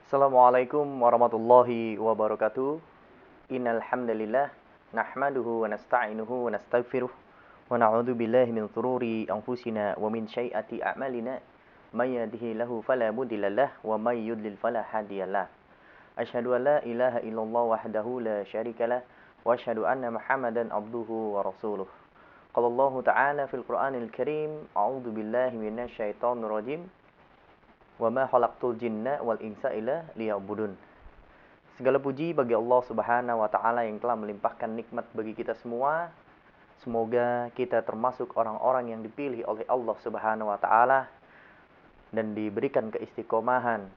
Assalamualaikum warahmatullahi wabarakatuh. Innal hamdalillah nahmaduhu wa nasta'inuhu wa nastaghfiruh wa na'udzu billahi min shururi anfusina wa min sayyiati a'malina. May yahdihillahu fala mudhillalah wa may yudlil fala hadiyalah. Asyhadu an la ilaha illallah wahdahu la syarikalah wa asyhadu anna Muhammadan abduhu wa rasuluh. Qala Allah Ta'ala fil Qur'anil Karim, a'udzu billahi minasy syaithanir rajim. Wa ma khalaqtul jinna wal insa illa liya'budun. Segala puji bagi Allah Subhanahu wa taala yang telah melimpahkan nikmat bagi kita semua. Semoga kita termasuk orang-orang yang dipilih oleh Allah Subhanahu wa taala dan diberikan keistiqomahan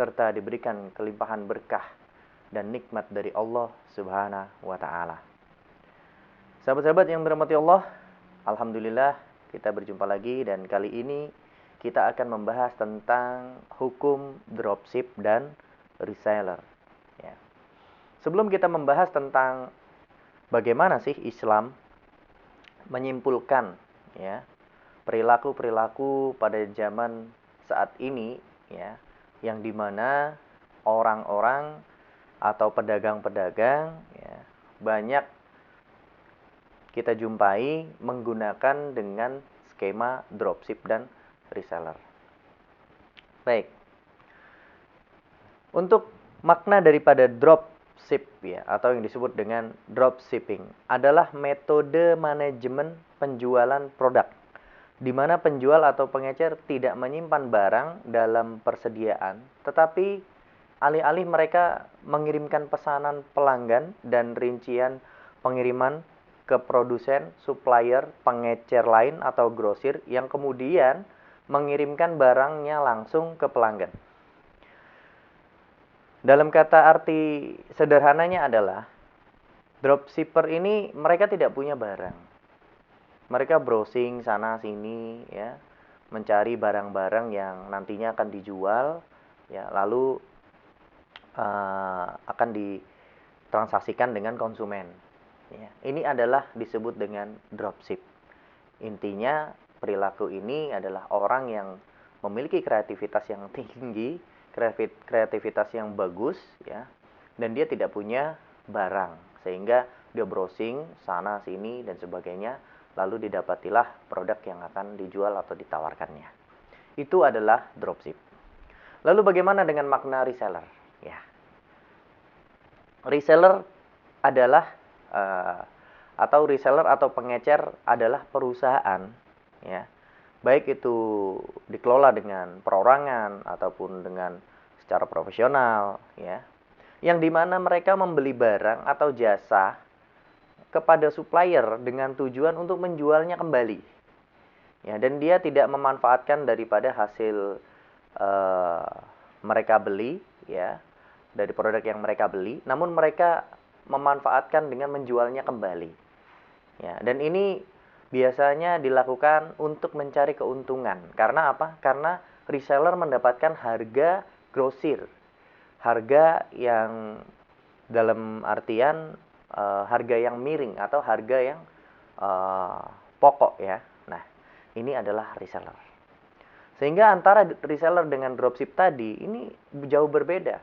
serta diberikan kelimpahan berkah dan nikmat dari Allah Subhanahu wa taala. Sahabat-sahabat yang dirahmati Allah, alhamdulillah kita berjumpa lagi dan kali ini kita akan membahas tentang hukum dropship dan reseller. Ya. Sebelum kita membahas tentang bagaimana sih Islam menyimpulkan ya perilaku-perilaku pada zaman saat ini ya, yang dimana orang-orang atau pedagang-pedagang ya, banyak kita jumpai menggunakan dengan skema dropship dan reseller. Baik. Untuk makna daripada dropship ya, atau yang disebut dengan dropshipping adalah metode manajemen penjualan produk di mana penjual atau pengecer tidak menyimpan barang dalam persediaan, tetapi alih-alih mereka mengirimkan pesanan pelanggan dan rincian pengiriman ke produsen, supplier, pengecer lain atau grosir yang kemudian mengirimkan barangnya langsung ke pelanggan. Dalam kata arti sederhananya adalah dropshipper ini mereka tidak punya barang. Mereka browsing sana sini ya, mencari barang-barang yang nantinya akan dijual ya, lalu akan ditransaksikan dengan konsumen. Ya, ini adalah disebut dengan dropship. Intinya perilaku ini adalah orang yang memiliki kreativitas yang tinggi, kreativitas yang bagus ya, dan dia tidak punya barang sehingga dia browsing sana sini dan sebagainya, lalu didapatilah produk yang akan dijual atau ditawarkannya. Itu adalah dropship. Lalu bagaimana dengan makna reseller? Ya. Reseller adalah atau reseller atau pengecer adalah perusahaan ya, baik itu dikelola dengan perorangan ataupun dengan secara profesional ya, yang dimana mereka membeli barang atau jasa kepada supplier dengan tujuan untuk menjualnya kembali ya, dan dia tidak memanfaatkan daripada hasil mereka beli ya, dari produk yang mereka beli, namun mereka memanfaatkan dengan menjualnya kembali ya, dan ini biasanya dilakukan untuk mencari keuntungan. Karena apa? Karena reseller mendapatkan harga grosir, harga yang dalam artian harga yang miring atau harga yang pokok ya. Nah, ini adalah reseller. Sehingga antara reseller dengan dropship tadi ini jauh berbeda.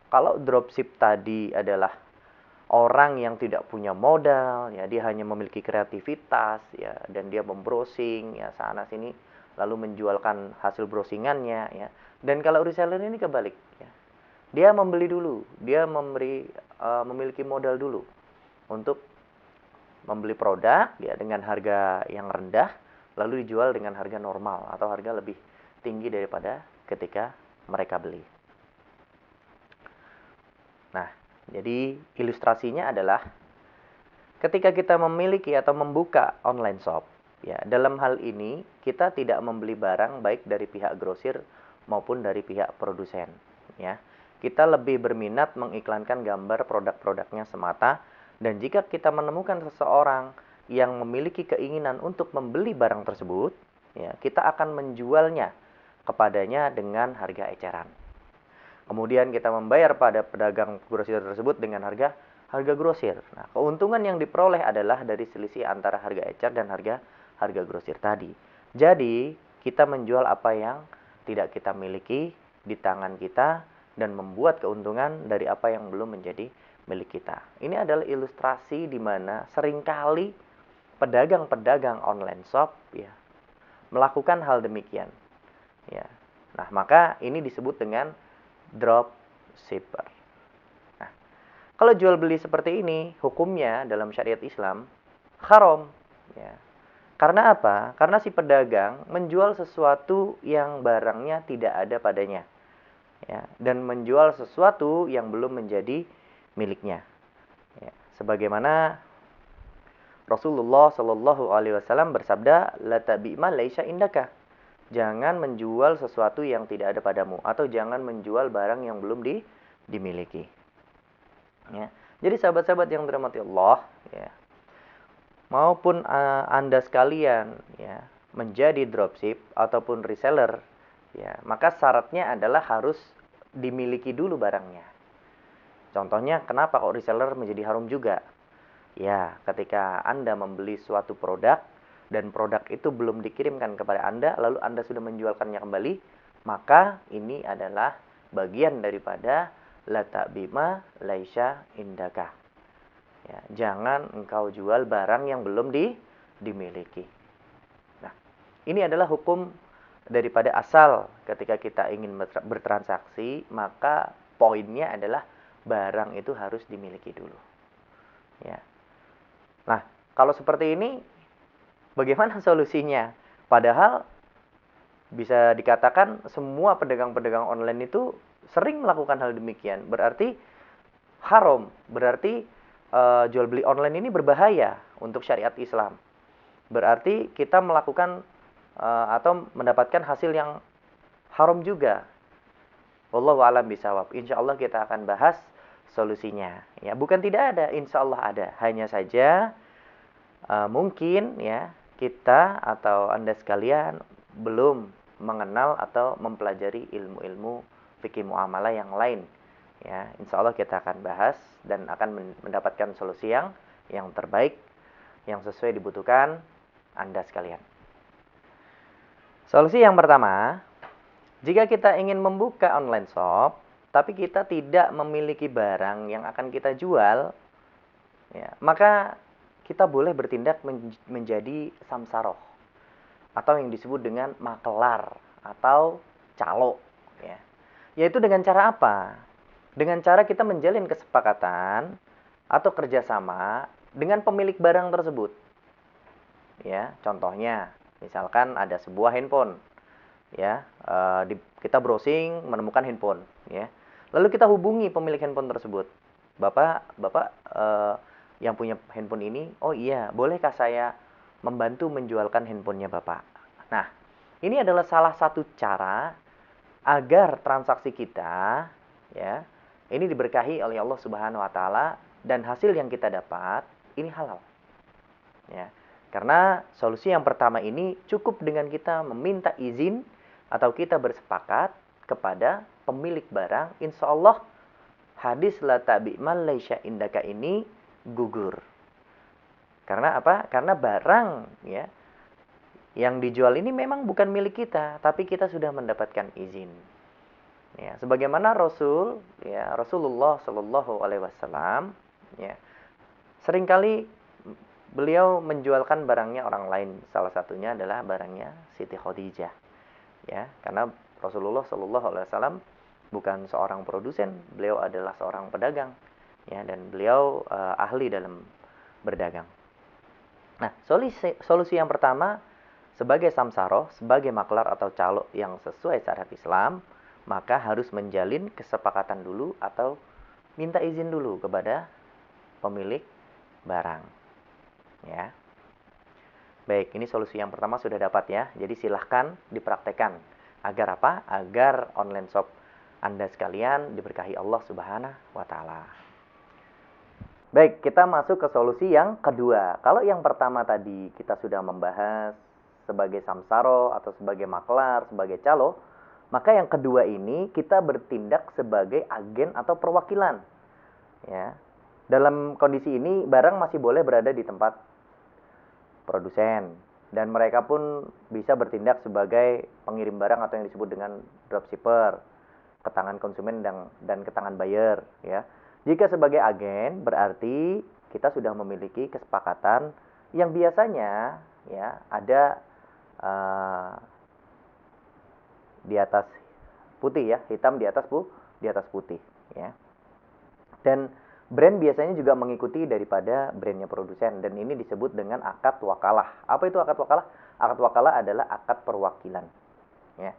Kalau dropship tadi adalah orang yang tidak punya modal ya, dia hanya memiliki kreativitas ya, dan dia membrowsing ya sana sini lalu menjualkan hasil browsingannya ya. Dan kalau reseller ini kebalik ya, dia membeli dulu, dia memiliki modal dulu untuk membeli produk ya dengan harga yang rendah, lalu dijual dengan harga normal atau harga lebih tinggi daripada ketika mereka beli. Nah, jadi ilustrasinya adalah ketika kita memiliki atau membuka online shop ya, dalam hal ini kita tidak membeli barang baik dari pihak grosir maupun dari pihak produsen ya. Kita lebih berminat mengiklankan gambar produk-produknya semata, dan jika kita menemukan seseorang yang memiliki keinginan untuk membeli barang tersebut ya, kita akan menjualnya kepadanya dengan harga eceran. Kemudian kita membayar pada pedagang grosir tersebut dengan harga grosir. Nah, keuntungan yang diperoleh adalah dari selisih antara harga ecer dan harga grosir tadi. Jadi, kita menjual apa yang tidak kita miliki di tangan kita dan membuat keuntungan dari apa yang belum menjadi milik kita. Ini adalah ilustrasi di mana seringkali pedagang-pedagang online shop ya melakukan hal demikian. Ya. Nah, maka ini disebut dengan dropshipper. Nah, kalau jual beli seperti ini, hukumnya dalam syariat Islam haram. Ya. Karena apa? Karena si pedagang menjual sesuatu yang barangnya tidak ada padanya. Ya, dan menjual sesuatu yang belum menjadi miliknya. Ya, sebagaimana Rasulullah Shallallahu Alaihi Wasallam bersabda, la tabi'ma laisa indaka. Jangan menjual sesuatu yang tidak ada padamu, atau jangan menjual barang yang belum dimiliki. Ya. Jadi sahabat-sahabat yang dirahmati Allah, ya, maupun Anda sekalian, ya, menjadi dropship ataupun reseller, ya, maka syaratnya adalah harus dimiliki dulu barangnya. Contohnya, kenapa kok reseller menjadi haram juga? Ya, ketika Anda membeli suatu produk dan produk itu belum dikirimkan kepada Anda, lalu Anda sudah menjualkannya kembali, maka ini adalah bagian daripada la ta'bima laisa indaka. Ya, jangan engkau jual barang yang belum dimiliki. Nah, ini adalah hukum daripada asal ketika kita ingin bertransaksi, maka poinnya adalah barang itu harus dimiliki dulu. Ya. Nah, kalau seperti ini, bagaimana solusinya? Padahal bisa dikatakan semua pedagang-pedagang online itu sering melakukan hal demikian. Berarti haram, berarti jual beli online ini berbahaya untuk syariat Islam. Berarti kita melakukan atau mendapatkan hasil yang haram juga. Wallahu a'lam bishawab. Insyaallah kita akan bahas solusinya. Ya, bukan tidak ada, insyaallah ada. Hanya saja mungkin ya kita atau Anda sekalian belum mengenal atau mempelajari ilmu-ilmu fikih muamalah yang lain. Ya, insyaallah kita akan bahas dan akan mendapatkan solusi yang terbaik, yang sesuai dibutuhkan Anda sekalian. Solusi yang pertama, jika kita ingin membuka online shop, tapi kita tidak memiliki barang yang akan kita jual, ya, maka kita boleh bertindak menjadi samsaroh, atau yang disebut dengan makelar atau calo. Ya. Yaitu dengan cara apa? Dengan cara kita menjalin kesepakatan atau kerjasama dengan pemilik barang tersebut. Ya, contohnya, misalkan ada sebuah handphone. Ya, kita browsing menemukan handphone, ya. Lalu kita hubungi pemilik handphone tersebut. Bapak yang punya handphone ini, oh iya, bolehkah saya membantu menjualkan handphonenya Bapak? Nah, ini adalah salah satu cara agar transaksi kita, ya, ini diberkahi oleh Allah Subhanahu Wa Taala dan hasil yang kita dapat ini halal. Ya, karena solusi yang pertama ini cukup dengan kita meminta izin atau kita bersepakat kepada pemilik barang, insya Allah hadis la tabi'man laisya indaka ini gugur. Karena apa? Karena barang ya yang dijual ini memang bukan milik kita, tapi kita sudah mendapatkan izin. Ya, sebagaimana Rasulullah Shallallahu Alaihi Wasallam, ya, seringkali beliau menjualkan barangnya orang lain. Salah satunya adalah barangnya Siti Khadijah. Ya, karena Rasulullah Shallallahu Alaihi Wasallam bukan seorang produsen, beliau adalah seorang pedagang, ya, dan beliau ahli dalam berdagang. Nah, solusi yang pertama, sebagai samsaroh, sebagai maklar atau calo yang sesuai syariat Islam, maka harus menjalin kesepakatan dulu atau minta izin dulu kepada pemilik barang. Ya. Baik, ini solusi yang pertama sudah dapat ya. Jadi silahkan dipraktekkan. Agar apa? Agar online shop Anda sekalian diberkahi Allah Subhanahu wa Ta'ala. Baik, kita masuk ke solusi yang kedua. Kalau yang pertama tadi kita sudah membahas sebagai samsaro atau sebagai maklar, sebagai calo, maka yang kedua ini kita bertindak sebagai agen atau perwakilan. Ya. Dalam kondisi ini barang masih boleh berada di tempat produsen dan mereka pun bisa bertindak sebagai pengirim barang atau yang disebut dengan dropshipper. ke tangan konsumen dan ke tangan buyer, ya. Jika sebagai agen berarti kita sudah memiliki kesepakatan yang biasanya ya ada di atas putih ya, hitam di atas putih ya. Dan brand biasanya juga mengikuti daripada brandnya produsen, dan ini disebut dengan akad wakalah. Apa itu akad wakalah? Akad wakalah adalah akad perwakilan ya.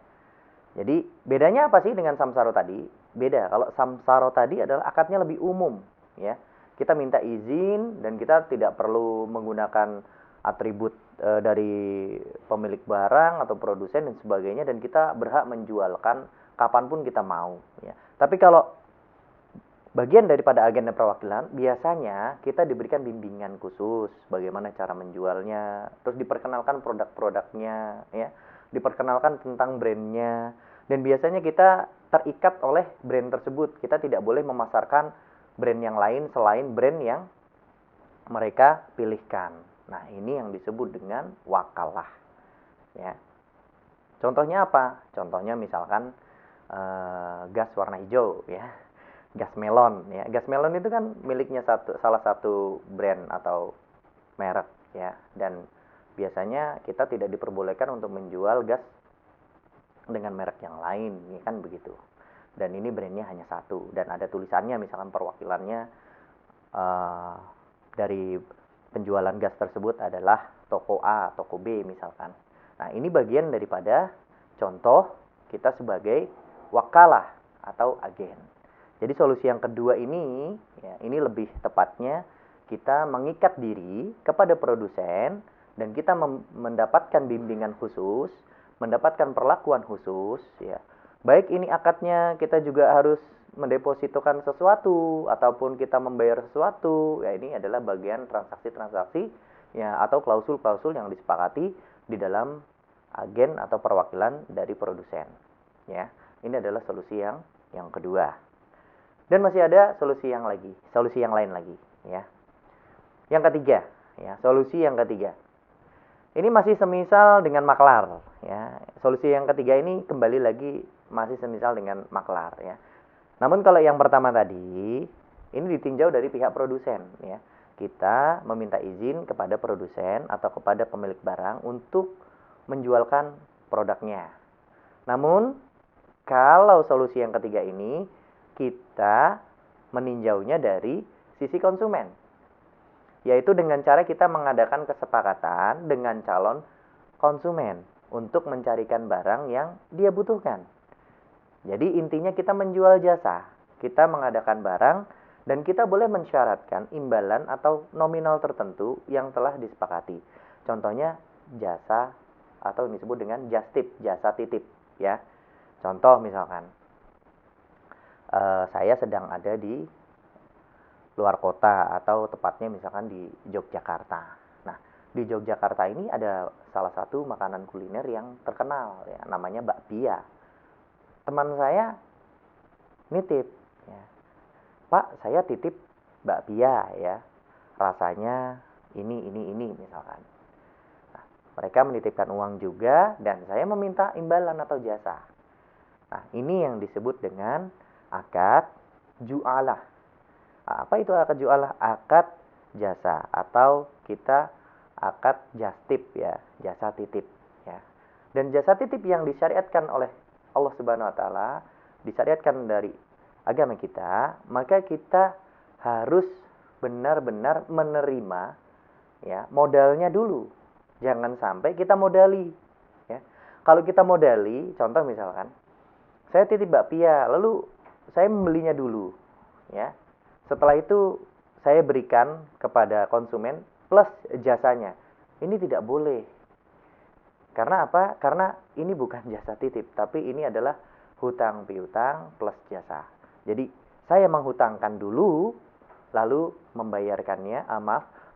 Jadi bedanya apa sih dengan samsaro tadi? Beda. Kalau samsaro tadi adalah akadnya lebih umum ya. Kita minta izin dan kita tidak perlu menggunakan atribut dari pemilik barang atau produsen dan sebagainya, dan kita berhak menjualkan kapanpun kita mau ya. Tapi kalau bagian daripada agen dan perwakilan, biasanya kita diberikan bimbingan khusus bagaimana cara menjualnya, terus diperkenalkan produk-produknya ya, diperkenalkan tentang brandnya, dan biasanya kita terikat oleh brand tersebut. Kita tidak boleh memasarkan brand yang lain selain brand yang mereka pilihkan. Nah, ini yang disebut dengan wakalah ya. Contohnya apa? Contohnya misalkan gas warna hijau ya, gas melon ya. Gas melon itu kan miliknya salah satu brand atau merek ya, dan biasanya kita tidak diperbolehkan untuk menjual gas dengan merek yang lain, ya kan begitu. Dan ini brandnya hanya satu dan ada tulisannya, misalkan perwakilannya dari penjualan gas tersebut adalah toko A, toko B misalkan. Nah, ini bagian daripada contoh kita sebagai wakalah atau agen. Jadi solusi yang kedua ini, ya, ini lebih tepatnya kita mengikat diri kepada produsen dan kita mendapatkan bimbingan khusus, mendapatkan perlakuan khusus, ya. Baik ini akadnya kita juga harus mendepositokan sesuatu ataupun kita membayar sesuatu, ya ini adalah bagian transaksi-transaksi ya atau klausul-klausul yang disepakati di dalam agen atau perwakilan dari produsen, ya. Ini adalah solusi yang kedua. Dan masih ada solusi yang lain lagi, ya. Yang ketiga, ya, solusi yang ketiga. Ini masih semisal dengan maklar, ya. Solusi yang ketiga ini kembali lagi masih semisal dengan maklar, ya. Namun kalau yang pertama tadi, ini ditinjau dari pihak produsen, ya. Kita meminta izin kepada produsen atau kepada pemilik barang untuk menjualkan produknya. Namun kalau solusi yang ketiga ini kita meninjaunya dari sisi konsumen, yaitu dengan cara kita mengadakan kesepakatan dengan calon konsumen untuk mencarikan barang yang dia butuhkan. Jadi intinya kita menjual jasa, kita mengadakan barang, dan kita boleh mensyaratkan imbalan atau nominal tertentu yang telah disepakati. Contohnya jasa atau disebut dengan just tip, jasa titip ya. Contoh misalkan saya sedang ada di luar kota atau tepatnya misalkan di Yogyakarta. Nah, di Yogyakarta ini ada salah satu makanan kuliner yang terkenal ya, namanya bakpia. Teman saya nitip ya, Pak, saya titip bakpia ya, rasanya ini misalkan. Nah, mereka menitipkan uang juga dan saya meminta imbalan atau jasa. Nah, ini yang disebut dengan akad ju'alah. Apa itu akad ju'alah? Akad jasa atau kita akad jastip ya, jasa titip ya. Dan jasa titip yang disyariatkan oleh Allah Subhanahu wa taala, disyariatkan dari agama kita, maka kita harus benar-benar menerima ya modalnya dulu. Jangan sampai kita modali ya. Kalau kita modali, contoh misalkan saya titip bakpia, lalu saya membelinya dulu ya. Setelah itu saya berikan kepada konsumen plus jasanya. Ini tidak boleh. Karena apa? Karena ini bukan jasa titip, tapi ini adalah hutang piutang plus jasa. Jadi saya menghutangkan dulu, lalu membayarkannya,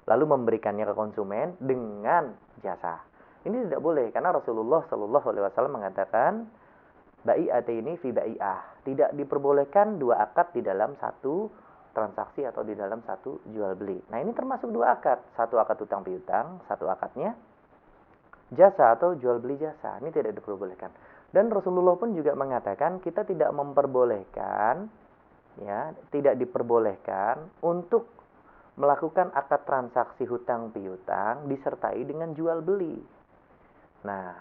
lalu memberikannya ke konsumen dengan jasa. Ini tidak boleh karena Rasulullah Shallallahu Alaihi Wasallam mengatakan bai'ataini fi bai'ah. Tidak diperbolehkan dua akad di dalam satu transaksi atau di dalam satu jual beli. Nah, ini termasuk dua akad. Satu akad hutang piutang, satu akadnya jasa atau jual beli jasa. Ini tidak diperbolehkan. Dan Rasulullah pun juga mengatakan kita tidak memperbolehkan, ya, tidak diperbolehkan untuk melakukan akad transaksi hutang piutang disertai dengan jual beli. Nah,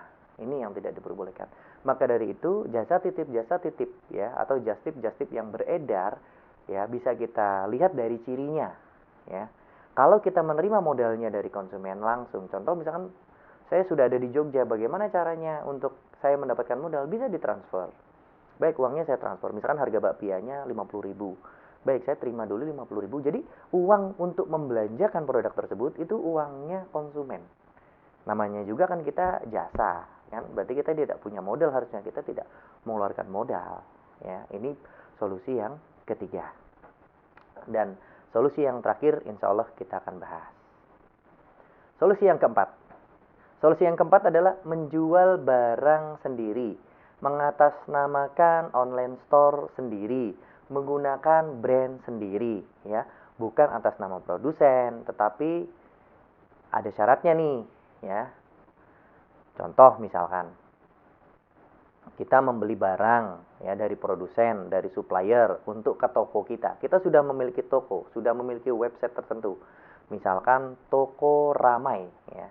ini yang tidak diperbolehkan. Maka dari itu jasa titip ya, atau just tip yang beredar, ya, bisa kita lihat dari cirinya, ya. Kalau kita menerima modalnya dari konsumen langsung, contoh misalkan saya sudah ada di Jogja, bagaimana caranya untuk saya mendapatkan modal? Bisa ditransfer. Baik, uangnya saya transfer. Misalkan harga bakpianya 50.000. Baik, saya terima dulu 50.000. Jadi, uang untuk membelanjakan produk tersebut itu uangnya konsumen. Namanya juga kan kita jasa, kan? Berarti kita tidak punya modal, harusnya kita tidak mengeluarkan modal, ya. Ini solusi yang ketiga. Dan solusi yang terakhir insya Allah kita akan bahas. Solusi yang keempat. Solusi yang keempat adalah menjual barang sendiri, mengatasnamakan online store sendiri, menggunakan brand sendiri, ya. Bukan atas nama produsen, tetapi ada syaratnya nih, ya. Contoh misalkan kita membeli barang, ya, dari produsen, dari supplier untuk ke toko kita. Kita sudah memiliki toko, sudah memiliki website tertentu. Misalkan toko ramai, ya.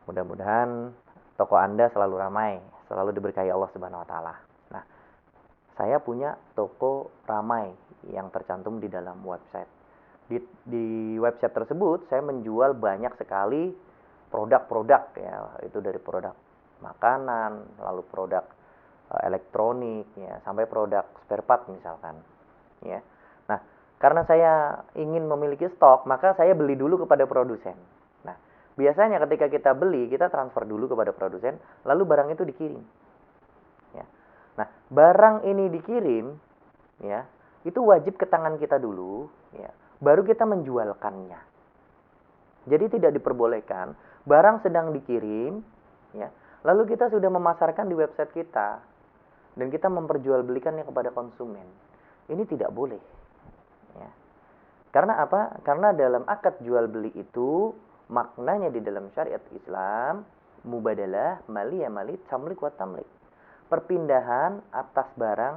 Mudah-mudahan toko Anda selalu ramai, selalu diberkahi Allah Subhanahu wa taala. Nah, saya punya toko ramai yang tercantum di dalam website. Di website tersebut saya menjual banyak sekali produk-produk, ya, itu dari produk makanan, lalu produk elektronik, ya, sampai produk spare part misalkan, ya. Nah, karena saya ingin memiliki stok, maka saya beli dulu kepada produsen. Nah, biasanya ketika kita beli, kita transfer dulu kepada produsen, lalu barang itu dikirim. Ya. Nah, barang ini dikirim, ya, itu wajib ke tangan kita dulu, ya, baru kita menjualkannya. Jadi tidak diperbolehkan barang sedang dikirim, ya, lalu kita sudah memasarkan di website kita dan kita memperjualbelikannya kepada konsumen. Ini tidak boleh, ya. Karena apa? Karena dalam akad jual beli itu maknanya di dalam syariat Islam mubadalah mali ya mali, tamlik wa tamlik. Perpindahan atas barang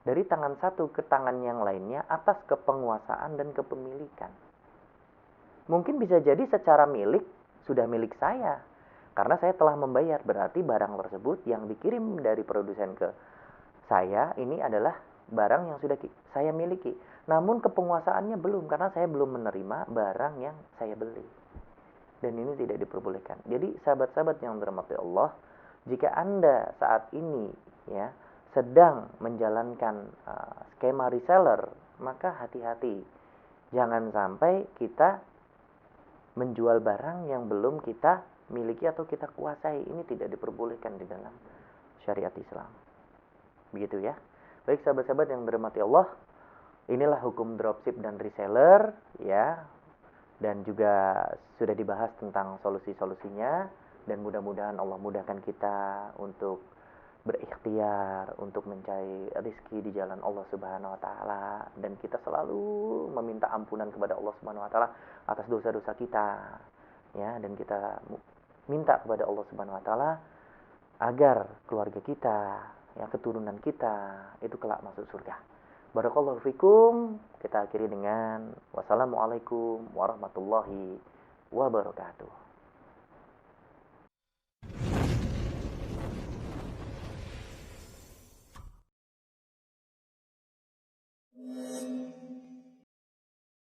dari tangan satu ke tangan yang lainnya atas kepenguasaan dan kepemilikan. Mungkin bisa jadi secara milik sudah milik saya karena saya telah membayar, berarti barang tersebut yang dikirim dari produsen ke saya ini adalah barang yang sudah saya miliki. Namun kepenguasaannya belum karena saya belum menerima barang yang saya beli. Dan ini tidak diperbolehkan. Jadi sahabat-sahabat yang dirahmati Allah, jika Anda saat ini, ya, sedang menjalankan skema reseller, maka hati-hati. Jangan sampai kita menjual barang yang belum kita miliki atau kita kuasai. Ini tidak diperbolehkan di dalam syariat Islam. Begitu, ya. Baik sahabat-sahabat yang dirahmati Allah, inilah hukum dropship dan reseller, ya. Dan juga sudah dibahas tentang solusi-solusinya, dan mudah-mudahan Allah mudahkan kita untuk berikhtiar untuk mencari rezeki di jalan Allah Subhanahu wa taala, dan kita selalu meminta ampunan kepada Allah Subhanahu wa taala atas dosa-dosa kita, ya, dan kita minta kepada Allah Subhanahu wa taala agar keluarga kita, ya, keturunan kita itu kelak masuk surga. Barakallahu fikum. Kita akhiri dengan wassalamualaikum warahmatullahi wabarakatuh.